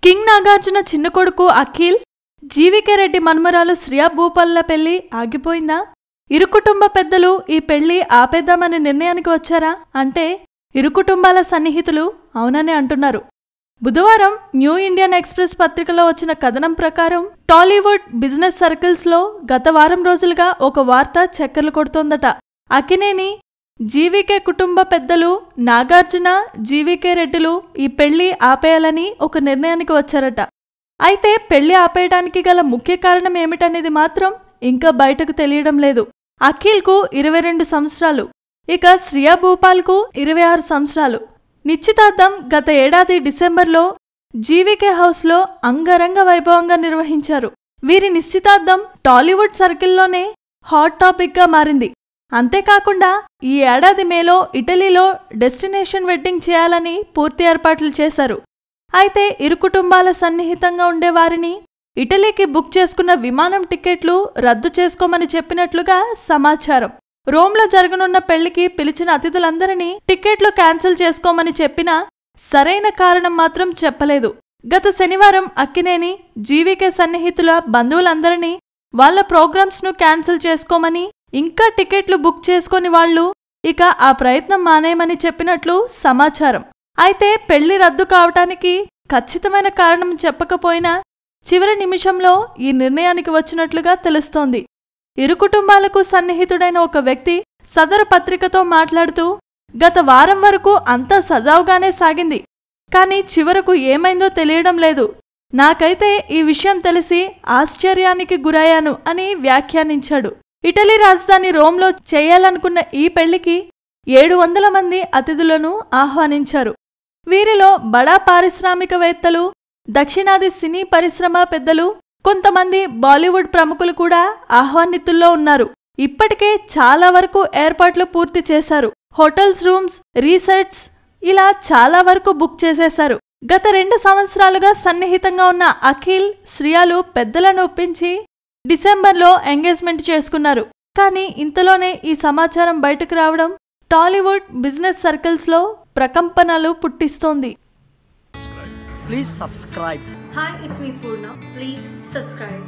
King Nagarjuna చిన్న కొడుకు అఖిల్, జీవికే రెడ్డి మన్మరాలు శ్రియా భూపాల్ల పెళ్లి ఆగిపోయిందా? ఇరు కుటుంబ పెద్దలు ఈ పెళ్లి ఆపేద్దామనే నిర్ణయానికి వచ్చారా అంటే ఇరు కుటుంబాల సన్నిహితులు అవుననే అంటున్నారు. బుధవారం న్యూ ఇండియన్ ఎక్స్ప్రెస్ పత్రికలో వచ్చిన కథనం ప్రకారం టాలీవుడ్ బిజినెస్ సర్కిల్స్లో గత వారం రోజులుగా ఒక వార్త చక్కర్లు కొడుతోందట. అక్కినేని, జీవికే కుటుంబ పెద్దలు నాగార్జున, జీవికే రెడ్డిలు ఈ పెళ్లి ఆపేయాలని ఒక నిర్ణయానికి వచ్చారట. అయితే పెళ్లి ఆపేయడానికి గల ముఖ్య కారణం ఏమిటనేది మాత్రం ఇంకా బయటకు తెలియడం లేదు. అఖిల్కు 22 సంవత్సరాలు, ఇక శ్రియా భూపాల్కు 26 సంవత్సరాలు. నిశ్చితార్థం గత ఏడాది డిసెంబర్లో జీవికే హౌస్లో అంగరంగ వైభవంగా నిర్వహించారు. వీరి నిశ్చితార్థం టాలీవుడ్ సర్కిల్లోనే హాట్ టాపిక్గా మారింది. అంతేకాకుండా ఈ ఏడాది మేలో ఇటలీలో డెస్టినేషన్ వెడ్డింగ్ చేయాలని పూర్తి ఏర్పాట్లు చేశారు. అయితే ఇరు కుటుంబాల సన్నిహితంగా ఉండేవారిని ఇటలీకి బుక్ చేసుకున్న విమానం టికెట్లు రద్దు చేసుకోమని చెప్పినట్లుగా సమాచారం. రోమ్లో జరగనున్న పెళ్లికి పిలిచిన అతిథులందరినీ టికెట్లు క్యాన్సిల్ చేసుకోమని చెప్పినా సరైన కారణం మాత్రం చెప్పలేదు. గత శనివారం అక్కినేని, జీవికే సన్నిహితుల బంధువులందరినీ వాళ్ల ప్రోగ్రామ్స్ను క్యాన్సిల్ చేసుకోమని, ఇంకా టికెట్లు బుక్ చేసుకుని వాళ్లు ఇక ఆ ప్రయత్నం మానేయమని చెప్పినట్లు సమాచారం. అయితే పెళ్లి రద్దు కావటానికి ఖచ్చితమైన కారణం చెప్పకపోయినా చివరి నిమిషంలో ఈ నిర్ణయానికి వచ్చినట్లుగా తెలుస్తోంది. ఇరు కుటుంబాలకు సన్నిహితుడైన ఒక వ్యక్తి సదరు పత్రికతో మాట్లాడుతూ, గత వారం వరకు అంతా సజావుగానే సాగింది, కానీ చివరకు ఏమైందో తెలియడం లేదు. నాకైతే ఈ విషయం తెలిసి ఆశ్చర్యానికి గురయ్యాను అని వ్యాఖ్యానించాడు. ఇటలీ రాజధాని రోమ్లో చేయాలనుకున్న ఈ పెళ్లికి 700 మంది అతిథులను ఆహ్వానించారు. వీరిలో బడా పారిశ్రామికవేత్తలు, దక్షిణాది సినీ పరిశ్రమ పెద్దలు, కొంతమంది బాలీవుడ్ ప్రముఖులు కూడా ఆహ్వానితుల్లో ఉన్నారు. ఇప్పటికే చాలా వరకు ఏర్పాట్లు పూర్తి చేశారు. హోటల్స్, రూమ్స్, రీసెట్స్ ఇలా చాలా వరకు బుక్ చేసేశారు. గత 2 సంవత్సరాలుగా సన్నిహితంగా ఉన్న అఖిల్, శ్రియాలు పెద్దలను ఒప్పించి డిసెంబర్లో ఎంగేజ్మెంట్ చేసుకున్నారు. కానీ ఇంతలోనే ఈ సమాచారం బయటకు రావడం టాలీవుడ్ బిజినెస్ సర్కిల్స్లో ప్రకంపనలు పుట్టిస్తోంది. Please subscribe. Hi, it's me Purna. Please subscribe.